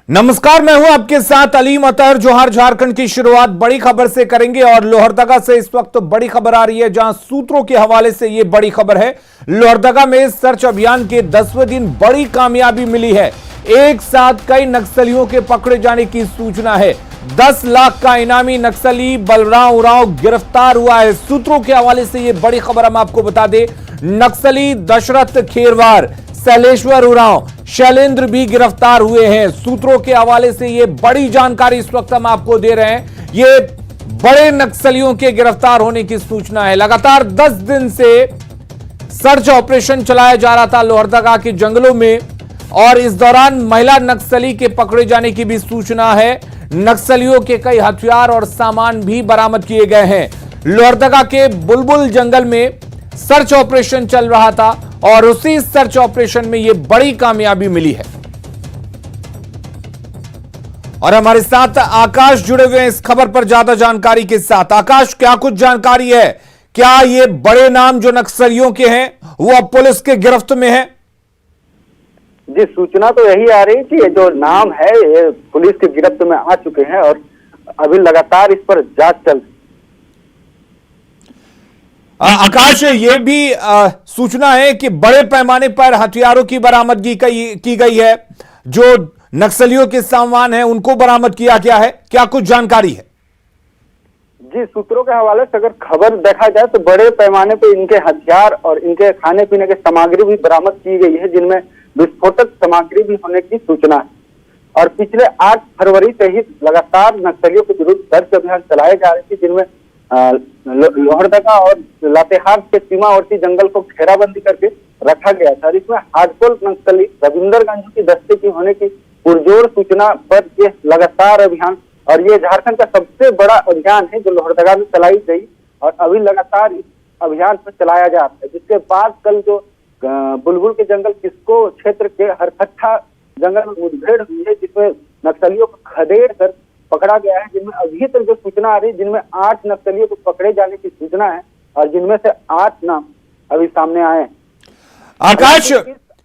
नमस्कार, मैं हूं आपके साथ अलीम अतहर। जोहार। झारखंड की शुरुआत बड़ी खबर से करेंगे और लोहरदगा से इस वक्त बड़ी खबर आ रही है, जहां सूत्रों के हवाले से यह बड़ी खबर है। लोहरदगा में सर्च अभियान के 10वें दिन बड़ी कामयाबी मिली है। एक साथ कई नक्सलियों के पकड़े जाने की सूचना है। 10 लाख का इनामी नक्सली बलराम उरांव गिरफ्तार हुआ है। सूत्रों के हवाले से यह बड़ी खबर हम आपको बता दें। नक्सली दशरथ खेरवार, शैलेश्वर उरांव, शैलेंद्र भी गिरफ्तार हुए हैं। सूत्रों के हवाले से यह बड़ी जानकारी इस वक्त हम आपको दे रहे हैं। ये बड़े नक्सलियों के गिरफ्तार होने की सूचना है। लगातार 10 दिन से सर्च ऑपरेशन चलाया जा रहा था लोहरदगा के जंगलों में, और इस दौरान महिला नक्सली के पकड़े जाने की भी सूचना है। नक्सलियों के कई हथियार और सामान भी बरामद किए गए हैं। लोहरदगा के बुलबुल जंगल में सर्च ऑपरेशन चल रहा था और उसी सर्च ऑपरेशन में यह बड़ी कामयाबी मिली है। और हमारे साथ आकाश जुड़े हुए हैं इस खबर पर ज्यादा जानकारी के साथ। आकाश, क्या कुछ जानकारी है? क्या ये बड़े नाम जो नक्सलियों के हैं वो अब पुलिस के गिरफ्त में है? जी, सूचना तो यही आ रही कि ये जो नाम है ये पुलिस के गिरफ्त में आ चुके हैं और अभी लगातार इस पर जांच चल। आकाश, ये भी सूचना है कि बड़े पैमाने पर हथियारों की बरामदगी की गई है। जो नक्सलियों के सामान है उनको बरामद किया गया है। क्या कुछ जानकारी है? जी, सूत्रों के हवाले से अगर खबर देखा जाए तो बड़े पैमाने पर इनके हथियार और इनके खाने पीने की सामग्री भी बरामद की गई है, जिनमें विस्फोटक सामग्री भी होने की सूचना है। और पिछले 8 फरवरी से ही लगातार नक्सलियों के विरुद्ध सर्च अभियान चलाए जा रहे थे, जिनमें लोहरदगा और लातेहार के सीमावर्ती जंगल को घेराबंदी करके रखा गया था। इसमें हार्डकोर नक्सली रविंदर गांधी की दस्ते की होने की पुरजोर सूचना पर ये लगातार अभियान, और ये झारखंड का सबसे बड़ा अभियान है जो लोहरदगा में चलाई गई और अभी लगातार इस अभियान पर चलाया जा रहा है। जिसके बाद कल जो बुलबुल के जंगल किस्को क्षेत्र के हरकट्ठा जंगल में मुठभेड़ हुई है, जिसमें नक्सलियों को खदेड़ कर पकड़ा गया है, जिनमें अभी तक जो सूचना आ रही है जिनमें 8 नक्सलियों को पकड़े जाने की सूचना है और जिनमें से 8 नाम अभी सामने आए हैं। आकाश,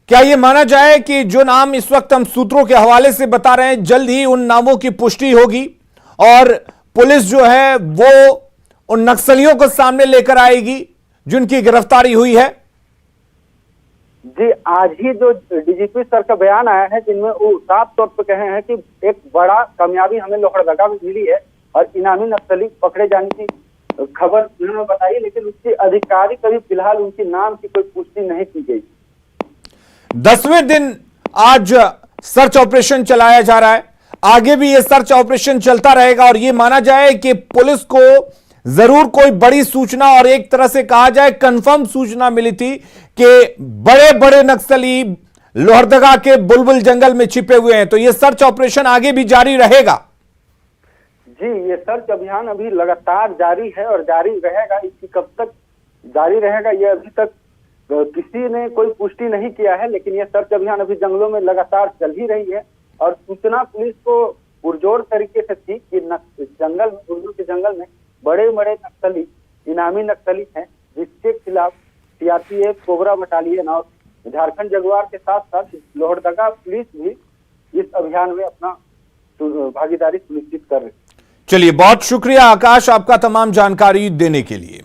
क्या ये माना जाए कि जो नाम इस वक्त हम सूत्रों के हवाले से बता रहे हैं, जल्द ही उन नामों की पुष्टि होगी और पुलिस जो है वो उन नक्सलियों को सामने लेकर आएगी जिनकी गिरफ्तारी हुई है? जी, आज ही जो डीजीपी सर का बयान आया है, जिनमें वो साफ तौर पर कहे हैं कि एक बड़ा कामयाबी हमें लोहरदगा में मिली है और इनामी नक्सली पकड़े जाने की खबर उन्होंने बताई, लेकिन उसकी आधिकारिक अभी फिलहाल उनके नाम की कोई पुष्टि नहीं की गई। 10वें दिन आज सर्च ऑपरेशन चलाया जा रहा है। आगे भी यह सर्च ऑपरेशन चलता रहेगा और यह माना जाए कि पुलिस को जरूर कोई बड़ी सूचना और एक तरह से कहा जाए कंफर्म सूचना मिली थी कि बड़े बड़े नक्सली लोहरदगा के बुलबुल जंगल में छिपे हुए हैं। तो यह सर्च ऑपरेशन आगे भी जारी रहेगा? जी, ये सर्च अभियान अभी लगातार जारी है और जारी रहेगा। इसकी कब तक जारी रहेगा ये अभी तक किसी ने कोई पुष्टि नहीं किया है, लेकिन ये सर्च अभियान अभी जंगलों में लगातार चल ही रही है। और सूचना पुलिस को पुरजोर तरीके से थी कि जंगल में, बुलबुल के जंगल में बड़े बड़े नक्सली, इनामी नक्सली हैं, जिसके खिलाफ सीआरपीएफ, कोबरा बटालियन और झारखंड जगुआर के साथ साथ लोहरदगा पुलिस भी इस अभियान में अपना भागीदारी सुनिश्चित कर रही है। चलिए, बहुत शुक्रिया आकाश आपका तमाम जानकारी देने के लिए।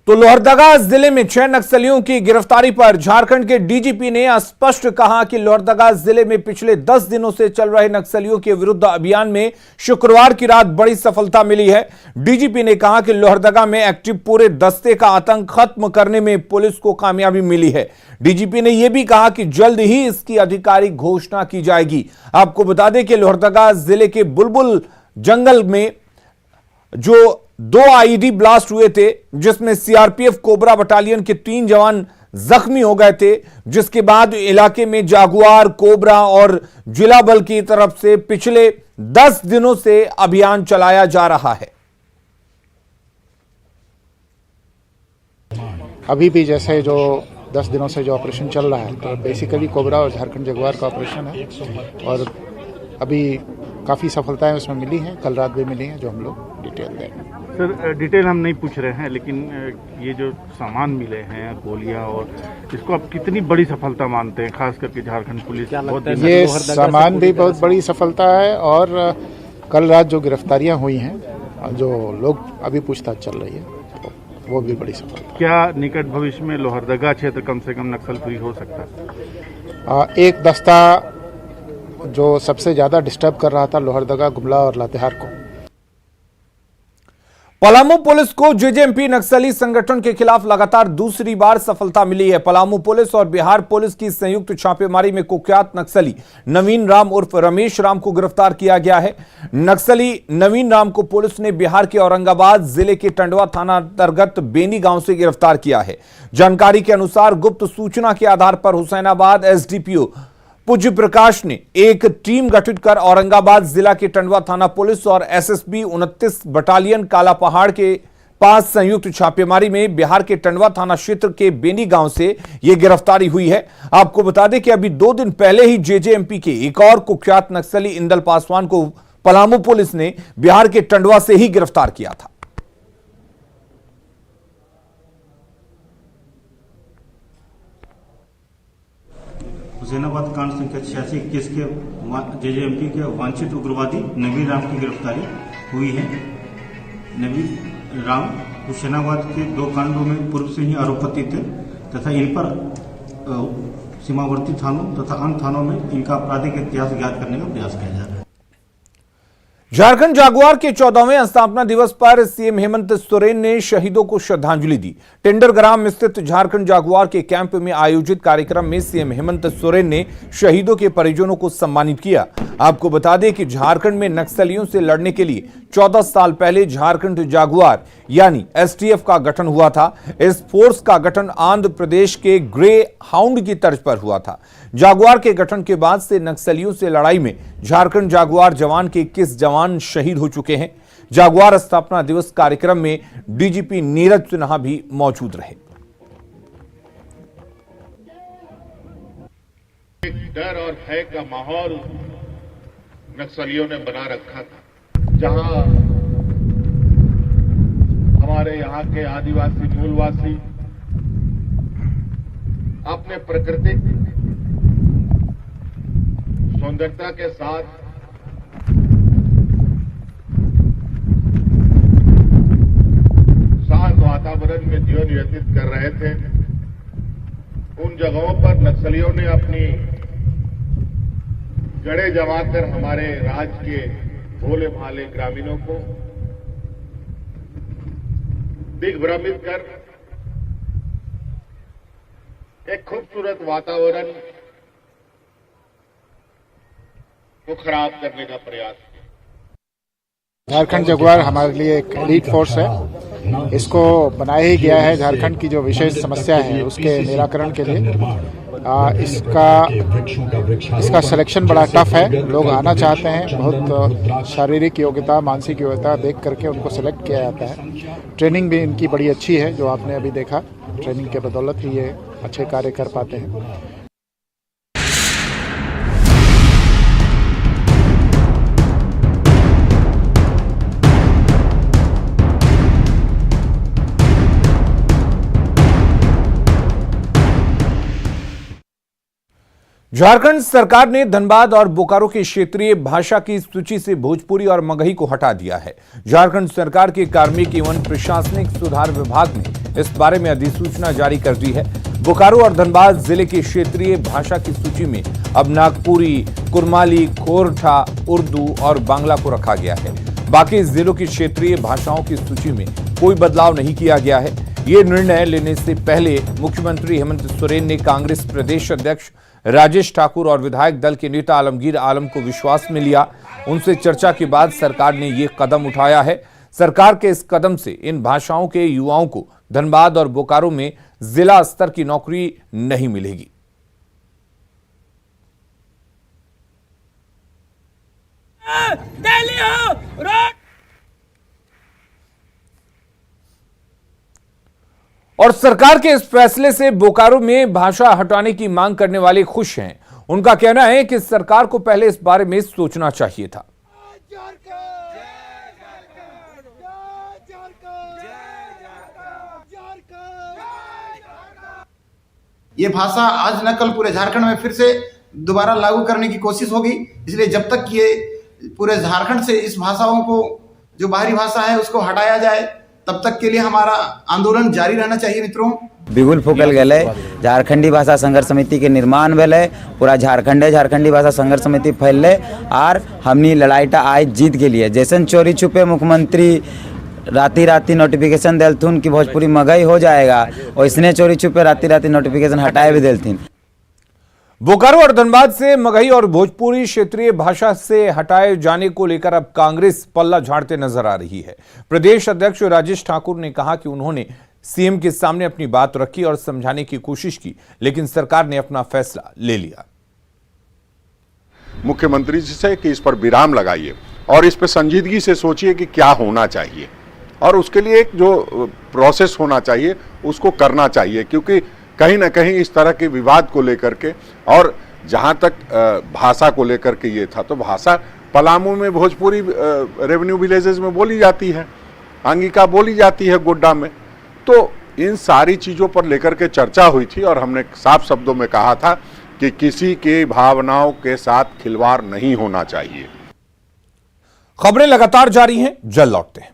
तो लोहरदगा जिले में 6 नक्सलियों की गिरफ्तारी पर झारखंड के डीजीपी ने स्पष्ट कहा कि लोहरदगा जिले में पिछले 10 दिनों से चल रहे नक्सलियों के विरुद्ध अभियान में शुक्रवार की रात बड़ी सफलता मिली है। डीजीपी ने कहा कि लोहरदगा में एक्टिव पूरे दस्ते का आतंक खत्म करने में पुलिस को कामयाबी मिली है। डीजीपी ने यह भी कहा कि जल्द ही इसकी आधिकारिक घोषणा की जाएगी। आपको बता दें कि लोहरदगा जिले के बुलबुल जंगल में जो 2 आईईडी ब्लास्ट हुए थे, जिसमें सीआरपीएफ कोबरा बटालियन के 3 जवान जख्मी हो गए थे, जिसके बाद इलाके में जागुआर, कोबरा और जिला बल की तरफ से पिछले 10 दिनों से अभियान चलाया जा रहा है। अभी भी जैसे जो 10 दिनों से जो ऑपरेशन चल रहा है, तो बेसिकली कोबरा और झारखंड जगुआर का ऑपरेशन है और अभी काफ़ी सफलताएं उसमें मिली हैं, कल रात भी मिली हैं, जो हम लोग डिटेल देंगे। सर डिटेल हम नहीं पूछ रहे हैं, लेकिन ये जो सामान मिले हैं गोलियां और इसको आप कितनी बड़ी सफलता मानते हैं, खास करके झारखंड पुलिस? ये सामान भी बहुत बड़ी सफलता है और कल रात जो गिरफ्तारियां हुई हैं, जो लोग अभी पूछताछ चल रही है, वो भी बड़ी सफलता। क्या निकट भविष्य में लोहरदगा क्षेत्र कम से कम नक्सल फ्री हो सकता है? एक दस्ता जो सबसे ज्यादा डिस्टर्ब कर रहा था लोहरदगा, गुमला और लातेहार को। पलामू पुलिस को जेजेएमपी नक्सली संगठन के खिलाफ लगातार दूसरी बार सफलता मिली है। पलामू पुलिस और बिहार पुलिस की संयुक्त छापेमारी में कुख्यात नक्सली नवीन राम उर्फ रमेश राम को गिरफ्तार किया गया है। नक्सली नवीन राम को पुलिस ने बिहार के औरंगाबाद जिले के टंडवा थाना अंतर्गत बेनी गांव से गिरफ्तार किया है। जानकारी के अनुसार गुप्त सूचना के आधार पर हुसैनाबाद एसडीपीओ पूज्य प्रकाश ने एक टीम गठित कर औरंगाबाद जिला के टंडवा थाना पुलिस और एसएसबी 29 बटालियन काला पहाड़ के पास संयुक्त छापेमारी में बिहार के टंडवा थाना क्षेत्र के बेनी गांव से यह गिरफ्तारी हुई है। आपको बता दें कि अभी 2 दिन पहले ही जेजेएमपी के एक और कुख्यात नक्सली इंदल पासवान को पलामू पुलिस ने बिहार के टंडवा से ही गिरफ्तार किया था। हुसैनाबाद कांड संख्या 86 केस के जेजेएमपी के वांछित उग्रवादी नवीन राम की गिरफ्तारी हुई है। नवीन राम हुसैनाबाद के 2 कांडों में पूर्व से ही आरोपी थे तथा इन पर सीमावर्ती थानों तथा अन्य थानों में इनका आपराधिक इतिहास ज्ञात करने का प्रयास किया जा रहा है। झारखंड जागुआर के 14वें स्थापना दिवस पर सीएम हेमंत सोरेन ने शहीदों को श्रद्धांजलि दी। टेंडरग्राम स्थित झारखंड जागुआर के कैंप में आयोजित कार्यक्रम में सीएम हेमंत सोरेन ने शहीदों के परिजनों को सम्मानित किया। आपको बता दें कि झारखंड में नक्सलियों से लड़ने के लिए 14 साल पहले झारखंड जागुआर यानी एसटीएफ का गठन हुआ था। इस फोर्स का गठन आंध्र प्रदेश के ग्रे हाउंड की तर्ज पर हुआ था। जागुआर के गठन के बाद से नक्सलियों से लड़ाई में झारखंड जागुआर जवान के 21 जवान शहीद हो चुके हैं। जागुआर स्थापना दिवस कार्यक्रम में डीजीपी नीरज सिन्हा भी मौजूद रहे। एक डर और भय का माहौल नक्सलियों ने बना रखा था, जहां हमारे यहाँ के आदिवासी मूलवासी अपने प्राकृतिक सौंदर्यता के साथ शांत वातावरण में जीवन व्यतीत कर रहे थे। उन जगहों पर नक्सलियों ने अपनी गड़े जमाकर हमारे राज्य के भोले भाले ग्रामीणों को दिग्भ्रमित कर एक खूबसूरत वातावरण को खराब करने का प्रयास किया। झारखंड जागुआर हमारे लिए एक एलीट फोर्स है। इसको बनाया ही गया है झारखंड की जो विशेष समस्या है उसके निराकरण के लिए। इसका सिलेक्शन बड़ा टफ है। लोग आना चाहते हैं, बहुत शारीरिक योग्यता, मानसिक योग्यता देख करके उनको सिलेक्ट किया जाता है। ट्रेनिंग भी इनकी बड़ी अच्छी है, जो आपने अभी देखा। ट्रेनिंग के बदौलत ही ये अच्छे कार्य कर पाते हैं। झारखंड सरकार ने धनबाद और बोकारो की क्षेत्रीय भाषा की सूची से भोजपुरी और मगही को हटा दिया है। झारखंड सरकार के कार्मिक एवं प्रशासनिक सुधार विभाग ने इस बारे में अधिसूचना जारी कर दी है। बोकारो और धनबाद जिले की क्षेत्रीय भाषा की सूची में अब नागपुरी, कुरमाली, खोरठा, उर्दू और बांग्ला को रखा गया है। बाकी जिलों की क्षेत्रीय भाषाओं की सूची में कोई बदलाव नहीं किया गया है। ये निर्णय लेने से पहले मुख्यमंत्री हेमंत सोरेन ने कांग्रेस प्रदेश अध्यक्ष राजेश ठाकुर और विधायक दल के नेता आलमगीर आलम को विश्वास में लिया। उनसे चर्चा के बाद सरकार ने यह कदम उठाया है। सरकार के इस कदम से इन भाषाओं के युवाओं को धनबाद और बोकारो में जिला स्तर की नौकरी नहीं मिलेगी। और सरकार के इस फैसले से बोकारो में भाषा हटाने की मांग करने वाले खुश हैं। उनका कहना है कि सरकार को पहले इस बारे में सोचना चाहिए था। ये भाषा आज न कल पूरे झारखंड में फिर से दोबारा लागू करने की कोशिश होगी। इसलिए जब तक ये पूरे झारखंड से इस भाषाओं को, जो बाहरी भाषा है, उसको हटाया जाए, तब तक के लिए हमारा आंदोलन जारी रहना चाहिए। मित्रों, बिगुल फूकल गए, झारखंडी भाषा संघर्ष समिति के निर्माण भेले, पूरा झारखंडी भाषा संघर्ष समिति फैलले और हमनी लड़ाईटा आज जीत के लिए। जैसन चोरी छुपे मुख्यमंत्री राती नोटिफिकेशन देलथुन कि भोजपुरी मगही हो जाएगा, वैसने चोरी छुपे राती नोटिफिकेशन हटाए भी देलथिन। बोकारो और धनबाद से मगही और भोजपुरी क्षेत्रीय भाषा से हटाए जाने को लेकर अब कांग्रेस पल्ला झाड़ते नजर आ रही है। प्रदेश अध्यक्ष राजेश ठाकुर ने कहा कि उन्होंने सीएम के सामने अपनी बात रखी और समझाने की कोशिश की, लेकिन सरकार ने अपना फैसला ले लिया। मुख्यमंत्री जी से कि इस पर विराम लगाइए और इस पर संजीदगी से सोचिए कि क्या होना चाहिए और उसके लिए एक जो प्रोसेस होना चाहिए उसको करना चाहिए, क्योंकि कहीं ना कहीं इस तरह के विवाद को लेकर के, और जहां तक भाषा को लेकर के ये था, तो भाषा पलामू में भोजपुरी रेवेन्यू विलेजेस में बोली जाती है, अंगिका बोली जाती है गोड्डा में। तो इन सारी चीज़ों पर लेकर के चर्चा हुई थी और हमने साफ शब्दों में कहा था कि किसी के भावनाओं के साथ खिलवाड़ नहीं होना चाहिए। खबरें लगातार जारी हैं, जल्द लौटते हैं।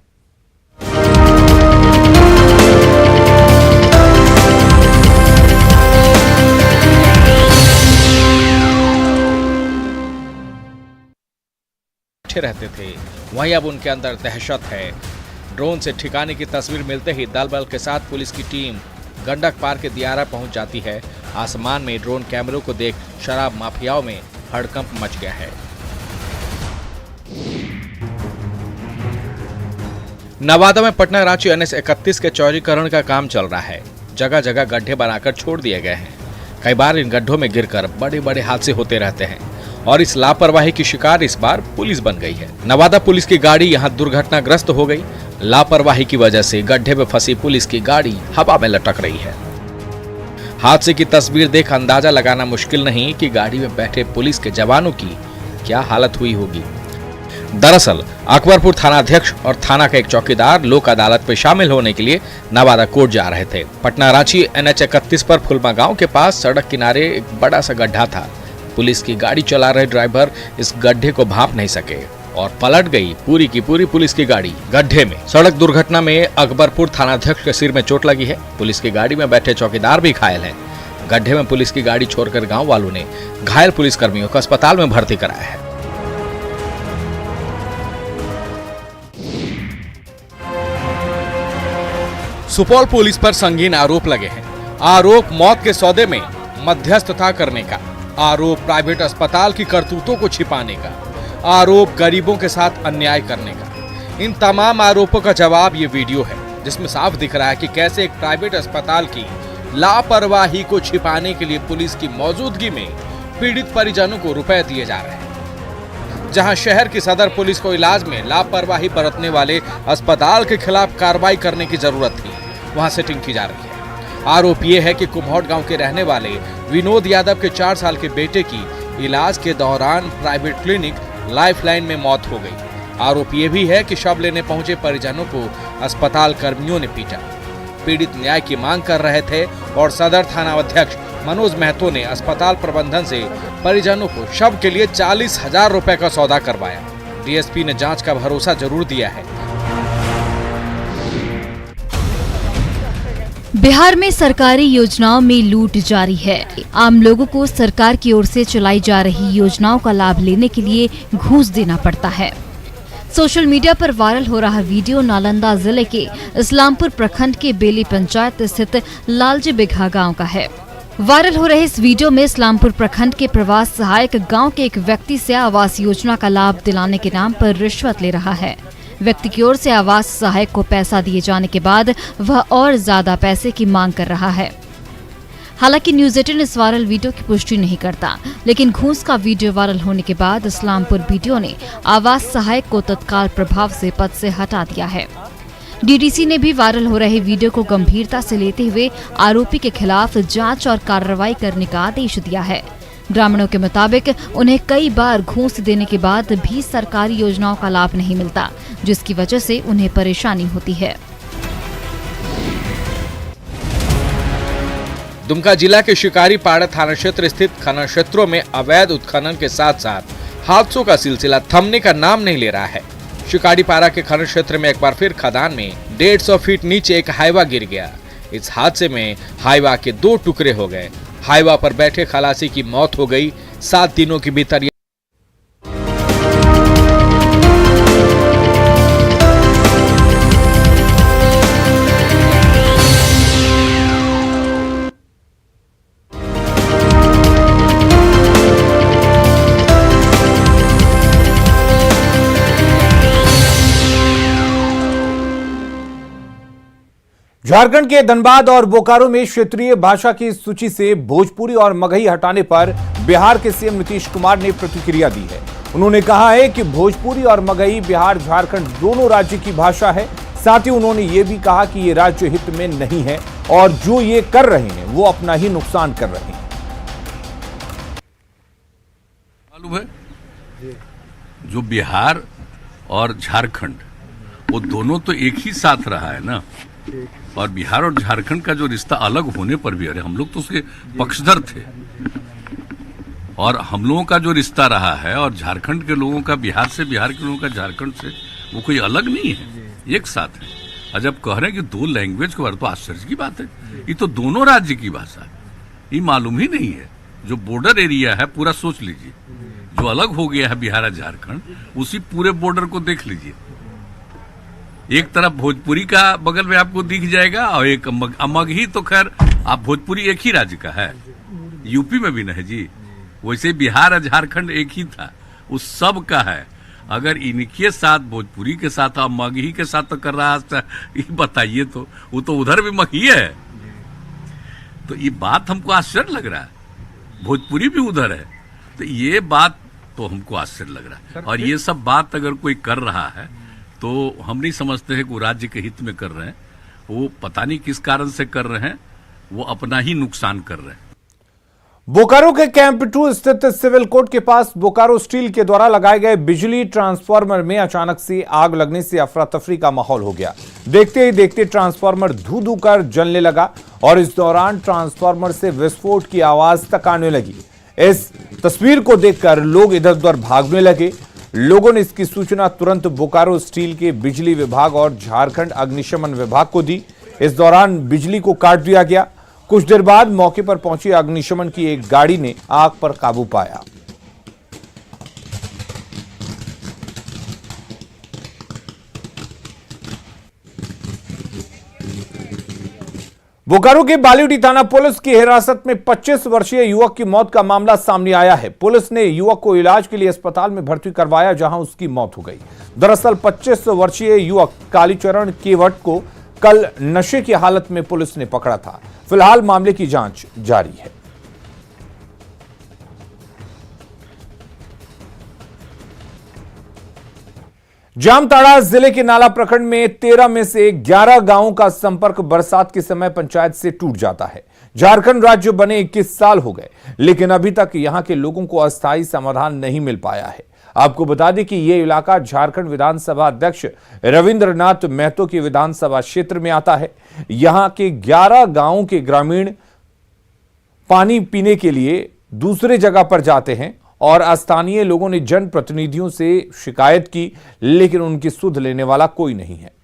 रहते थे, वहीं अब उनके अंदर दहशत है। ड्रोन से ठिकाने की तस्वीर मिलते ही दल बल के साथ पुलिस की टीम गंडक पार के दियारा पहुंच जाती है। आसमान में ड्रोन कैमरों को देख शराब माफियाओं में हड़कंप मच गया है। नवादा में पटना रांची NH 31 के चौड़ीकरण का काम चल रहा है। जगह जगह गड्ढे बनाकर छोड़ दिए गए हैं। कई बार इन गड्ढों में गिरकर बड़े बड़े हादसे होते रहते हैं और इस लापरवाही की शिकार इस बार पुलिस बन गई है। नवादा पुलिस की गाड़ी यहां दुर्घटनाग्रस्त हो गई। लापरवाही की वजह से गड्ढे में फंसी पुलिस की गाड़ी हवा में लटक रही है। हादसे की तस्वीर देख अंदाजा लगाना मुश्किल नहीं कि गाड़ी में बैठे पुलिस के जवानों की क्या हालत हुई होगी। दरअसल अकबरपुर थानाध्यक्ष और थाना का एक चौकीदार लोक अदालत में शामिल होने के लिए नवादा कोर्ट जा रहे थे। पटना रांची NH 31 पर फुलमा गांव के पास सड़क किनारे एक बड़ा सा गड्ढा था। पुलिस की गाड़ी चला रहे ड्राइवर इस गड्ढे को भांप नहीं सके और पलट गई पूरी की पूरी पुलिस की गाड़ी गड्ढे में। सड़क दुर्घटना में अकबरपुर थानाध्यक्ष के सिर में चोट लगी है। पुलिस की गाड़ी में बैठे चौकीदार भी घायल हैं। गड्ढे में पुलिस की गाड़ी छोड़कर गांव वालों ने घायल पुलिस कर्मियों को अस्पताल में भर्ती कराया है। सुपौल पुलिस पर संगीन आरोप लगे हैं। आरोप मौत के सौदे में मध्यस्थता करने का, आरोप प्राइवेट अस्पताल की करतूतों को छिपाने का, आरोप गरीबों के साथ अन्याय करने का। इन तमाम आरोपों का जवाब ये वीडियो है, जिसमें साफ दिख रहा है कि कैसे एक प्राइवेट अस्पताल की लापरवाही को छिपाने के लिए पुलिस की मौजूदगी में पीड़ित परिजनों को रुपए दिए जा रहे हैं। जहां शहर की सदर पुलिस को इलाज में लापरवाही बरतने वाले अस्पताल के खिलाफ कार्रवाई करने की जरूरत थी, वहां सेटिंग की जा रही है। आरोप ये है कि कुम्हौट गांव के रहने वाले विनोद यादव के 4 साल के बेटे की इलाज के दौरान प्राइवेट क्लिनिक लाइफलाइन में मौत हो गई। आरोप ये भी है कि शव लेने पहुंचे परिजनों को अस्पताल कर्मियों ने पीटा। पीड़ित न्याय की मांग कर रहे थे और सदर थाना अध्यक्ष मनोज महतो ने अस्पताल प्रबंधन से परिजनों को शव के लिए 40,000 रुपए का सौदा करवाया। डीएसपी ने जांच का भरोसा जरूर दिया है। बिहार में सरकारी योजनाओं में लूट जारी है। आम लोगों को सरकार की ओर से चलाई जा रही योजनाओं का लाभ लेने के लिए घूस देना पड़ता है। सोशल मीडिया पर वायरल हो रहा वीडियो नालंदा जिले के इस्लामपुर प्रखंड के बेली पंचायत स्थित लालजी बिघा गांव का है। वायरल हो रहे इस वीडियो में इस्लामपुर प्रखंड के प्रवास सहायक गांव के एक व्यक्ति से आवास योजना का लाभ दिलाने के नाम पर रिश्वत ले रहा है। व्यक्ति की ओर से आवास सहायक को पैसा दिए जाने के बाद वह और ज्यादा पैसे की मांग कर रहा है। हालांकि न्यूज़ 18 इस वायरल वीडियो की पुष्टि नहीं करता, लेकिन घूस का वीडियो वायरल होने के बाद इस्लामपुर वीडियो ने आवास सहायक को तत्काल प्रभाव से पद से हटा दिया है। डीडीसी ने भी वायरल हो रहे वीडियो को गंभीरता से लेते हुए आरोपी के खिलाफ जांच और कार्रवाई करने का आदेश दिया है। ग्रामीणों के मुताबिक उन्हें कई बार घूस देने के बाद भी सरकारी योजनाओं का लाभ नहीं मिलता, जिसकी वजह से उन्हें परेशानी होती है। दुमका जिला के शिकारीपाड़ा थाना क्षेत्र स्थित खनन क्षेत्रों में अवैध उत्खनन के साथ साथ हादसों का सिलसिला थमने का नाम नहीं ले रहा है। शिकारीपाड़ा के खनन क्षेत्र में एक बार फिर खदान में 150 फीट नीचे एक हाईवा गिर गया। इस हादसे में हाईवा के 2 टुकड़े हो गए। हाईवा पर बैठे खलासी की मौत हो गई। 7 दिनों के भीतर झारखंड के धनबाद और बोकारो में क्षेत्रीय भाषा की सूची से भोजपुरी और मगही हटाने पर बिहार के सीएम नीतीश कुमार ने प्रतिक्रिया दी है। उन्होंने कहा है कि भोजपुरी और मगही बिहार झारखंड दोनों राज्य की भाषा है। साथ ही उन्होंने ये भी कहा कि ये राज्य हित में नहीं है और जो ये कर रहे हैं वो अपना ही नुकसान कर रहे हैं। मालूम है जो बिहार और झारखंड वो दोनों तो एक ही साथ रहा है ना, और बिहार और झारखंड का जो रिश्ता अलग होने पर भी, अरे हम लोग तो उसके पक्षधर थे, और हम लोगों का जो रिश्ता रहा है और झारखंड के लोगों का बिहार से, बिहार के लोगों का झारखंड से, वो कोई अलग नहीं है, एक साथ है। और जब कह रहे हैं कि 2 लैंग्वेज के बारे तो आश्चर्य की बात है। ये तो दोनों राज्य की भाषा है, ये मालूम ही नहीं है। जो बॉर्डर एरिया है पूरा सोच लीजिए, जो अलग हो गया है बिहार और झारखंड, उसी पूरे बॉर्डर को देख लीजिए। एक तरफ भोजपुरी का बगल में आपको दिख जाएगा और एक मगही, तो खैर आप भोजपुरी एक ही राज्य का है, यूपी में भी नहीं जी। वैसे बिहार और झारखंड एक ही था, उस सब का है। अगर इनके साथ भोजपुरी के साथ और मगही के साथ तो कर रहा है, ये बताइए तो वो तो उधर भी मगही है। तो ये बात हमको आश्चर्य लग रहा है। भोजपुरी भी उधर है, तो ये बात तो हमको आश्चर्य लग रहा है। और ये सब बात अगर कोई कर रहा है तो हम नहीं समझते हैं कि वो राज्य के हित में कर रहे हैं, वो पता नहीं किस कारण से कर रहे हैं, वो अपना ही नुकसान कर रहे हैं। बोकारो के कैंप 2 स्थित सिविल कोर्ट के पास बोकारो स्टील के द्वारा लगाए गए बिजली ट्रांसफार्मर में अचानक से आग लगने से अफरा तफरी का माहौल हो गया। देखते ही देखते ट्रांसफार्मर धू धू कर जलने लगा और इस दौरान ट्रांसफार्मर से विस्फोट की आवाज तक आने लगी। इस तस्वीर को देखकर लोग इधर उधर भागने लगे। लोगों ने इसकी सूचना तुरंत बोकारो स्टील के बिजली विभाग और झारखंड अग्निशमन विभाग को दी। इस दौरान बिजली को काट दिया गया। कुछ देर बाद मौके पर पहुंची अग्निशमन की एक गाड़ी ने आग पर काबू पाया। बोकारो के बालीडी थाना पुलिस की हिरासत में 25 वर्षीय युवक की मौत का मामला सामने आया है। पुलिस ने युवक को इलाज के लिए अस्पताल में भर्ती करवाया, जहां उसकी मौत हो गई। दरअसल 25 वर्षीय युवक कालीचरण केवट को कल नशे की हालत में पुलिस ने पकड़ा था। फिलहाल मामले की जांच जारी है। जामताड़ा जिले के नाला प्रखंड में 13 में से 11 गांवों का संपर्क बरसात के समय पंचायत से टूट जाता है। झारखंड राज्य बने 21 साल हो गए, लेकिन अभी तक यहां के लोगों को अस्थायी समाधान नहीं मिल पाया है। आपको बता दें कि यह इलाका झारखंड विधानसभा अध्यक्ष रविंद्रनाथ महतो के विधानसभा क्षेत्र में आता है। यहां के 11 गांवों के ग्रामीण पानी पीने के लिए दूसरे जगह पर जाते हैं और स्थानीय लोगों ने जनप्रतिनिधियों से शिकायत की, लेकिन उनकी सुध लेने वाला कोई नहीं है।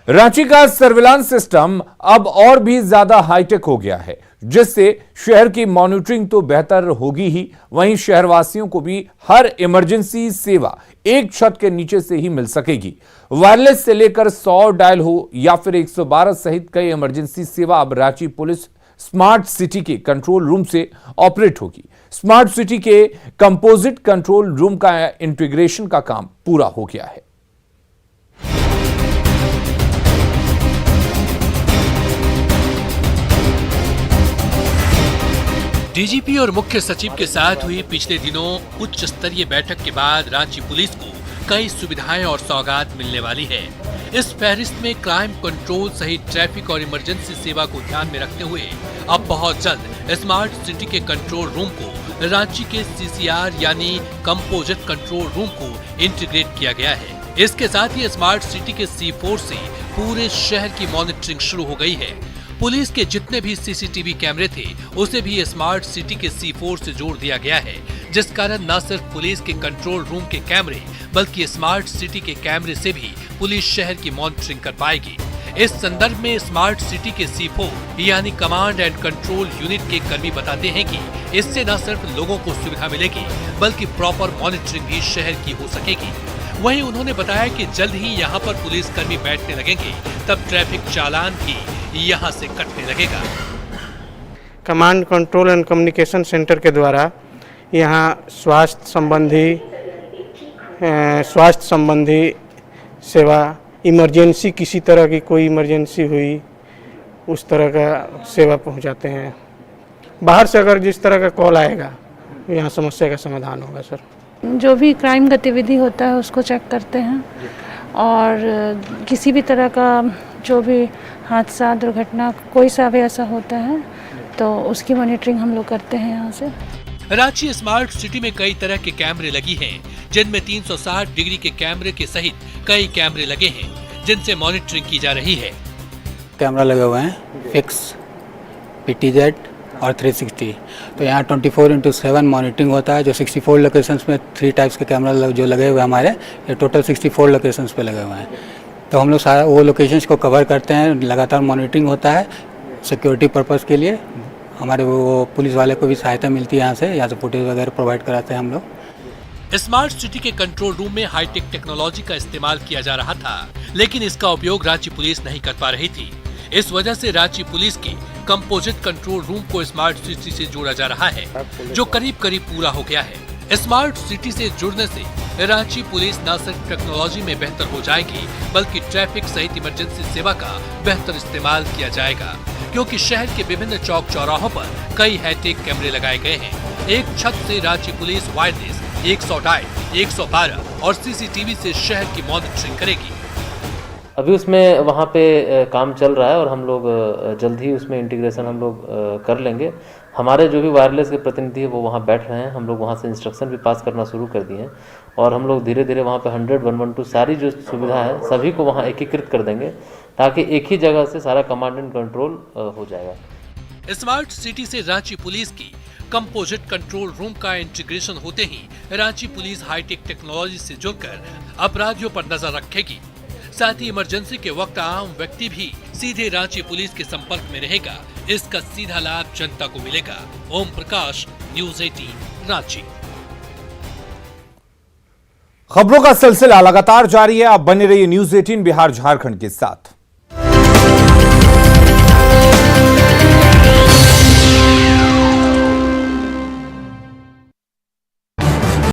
रांची का सर्विलांस सिस्टम अब और भी ज्यादा हाईटेक हो गया है, जिससे शहर की मॉनिटरिंग तो बेहतर होगी ही, वहीं शहरवासियों को भी हर इमरजेंसी सेवा एक छत के नीचे से ही मिल सकेगी। वायरलेस से लेकर 100 डायल हो या फिर 112 सहित कई इमरजेंसी सेवा अब रांची पुलिस स्मार्ट सिटी के कंट्रोल रूम से ऑपरेट होगी। स्मार्ट सिटी के कंपोजिट कंट्रोल रूम का इंटीग्रेशन का काम पूरा हो गया है। डीजीपी और मुख्य सचिव के साथ हुई पिछले दिनों उच्च स्तरीय बैठक के बाद रांची पुलिस को कई सुविधाएं और सौगात मिलने वाली है। इस फहरिस्त में क्राइम कंट्रोल सहित ट्रैफिक और इमरजेंसी सेवा को ध्यान में रखते हुए अब बहुत जल्द स्मार्ट सिटी के कंट्रोल रूम को रांची के CCR यानी कंपोजिट कंट्रोल रूम को इंटीग्रेट किया गया है। इसके साथ ही स्मार्ट सिटी के C4 से पूरे शहर की मॉनिटरिंग शुरू हो गई है। पुलिस के जितने भी CCTV कैमरे थे उसे भी स्मार्ट सिटी के C4 से जोड़ दिया गया है, जिस कारण न सिर्फ पुलिस के कंट्रोल रूम के कैमरे बल्कि स्मार्ट सिटी के कैमरे से भी पुलिस शहर की मॉनिटरिंग कर पाएगी। इस संदर्भ में स्मार्ट सिटी के C4 यानी कमांड एंड कंट्रोल यूनिट के कर्मी बताते हैं कि इससे न सिर्फ लोगों को सुविधा मिलेगी बल्कि प्रॉपर मॉनिटरिंग भी शहर की हो सकेगी। वहीं उन्होंने बताया कि जल्द ही यहां पर पुलिस कर्मी बैठने लगेंगे, तब ट्रैफिक चालान भी यहां से कटने लगेगा। Command control and communication centre के द्वारा यहां स्वास्थ्य संबंधी सेवा, इमरजेंसी किसी तरह की कोई इमरजेंसी हुई उस तरह का सेवा पहुंचाते हैं। बाहर से अगर जिस तरह का कॉल आएगा यहाँ समस्या का समाधान होगा। सर, जो भी क्राइम गतिविधि होता है उसको चेक करते हैं और किसी भी तरह का जो भी हादसा दुर्घटना कोई सा भी ऐसा होता है तो उसकी मॉनिटरिंग हम लोग करते हैं यहाँ से। रांची स्मार्ट सिटी में कई तरह के कैमरे लगी हैं, जिनमें 360 डिग्री के कैमरे के सहित कई कैमरे लगे हैं जिनसे मॉनिटरिंग की जा रही है। कैमरा लगे हुए हैं फिक्स, PTZ और 360। तो यहाँ 24/7 मॉनिटरिंग होता है। जो 64 लोकेशंस में 3 टाइप्स के कैमरा जो लगे हुए हैं हमारे, ये टोटल 64 लोकेशंस पे लगे हुए हैं। तो हम लोग सारा वो लोकेशंस को कवर करते हैं, लगातार मॉनिटरिंग होता है सिक्योरिटी पर्पज़ के लिए। हमारे वो पुलिस वाले को भी सहायता मिलती है, यहाँ से फुटेज वगैरह प्रोवाइड कराते हैं हम लोग। स्मार्ट सिटी के कंट्रोल रूम में हाईटेक टेक्नोलॉजी का इस्तेमाल किया जा रहा था, लेकिन इसका उपयोग रांची पुलिस नहीं कर पा रही थी। इस वजह से रांची पुलिस की कंपोजिट कंट्रोल रूम को स्मार्ट सिटी से जोड़ा जा रहा है, जो करीब करीब पूरा हो गया है। स्मार्ट सिटी से जुड़ने से रांची पुलिस न सिर्फ टेक्नोलॉजी में बेहतर हो जाएगी बल्कि ट्रैफिक सहित इमरजेंसी सेवा का बेहतर इस्तेमाल किया जाएगा, क्योंकि शहर के विभिन्न चौक चौराहों पर कई हाईटेक कैमरे लगाए गए हैं। एक छत से रांची पुलिस वायरलेस 100 112 और CCTV से शहर की मॉनिटरिंग करेगी। अभी उसमें वहाँ पे काम चल रहा है और हम लोग जल्द ही उसमें इंटीग्रेशन हम लोग कर लेंगे। हमारे जो भी वायरलेस के प्रतिनिधि है वो वहाँ बैठ रहे हैं, हम लोग वहाँ से इंस्ट्रक्शन भी पास करना शुरू कर दिए हैं और हम लोग धीरे धीरे वहाँ पे 100, 112 सारी जो सुविधा है सभी को वहाँ एकीकृत कर देंगे ताकि एक ही जगह से सारा कमांड एंड कंट्रोल हो जाएगा। स्मार्ट सिटी से रांची पुलिस की कंपोजिट कंट्रोल रूम का इंटीग्रेशन होते ही रांची पुलिस हाईटेक टेक्नोलॉजी से जुड़कर अपराधियों पर नजर रखेगी। साथ ही इमरजेंसी के वक्त आम व्यक्ति भी सीधे रांची पुलिस के संपर्क में रहेगा। इसका सीधा लाभ जनता को मिलेगा। ओम प्रकाश, न्यूज़ 18 रांची। खबरों का सिलसिला लगातार जारी है। आप बने रहिए न्यूज़ 18 बिहार झारखंड के साथ।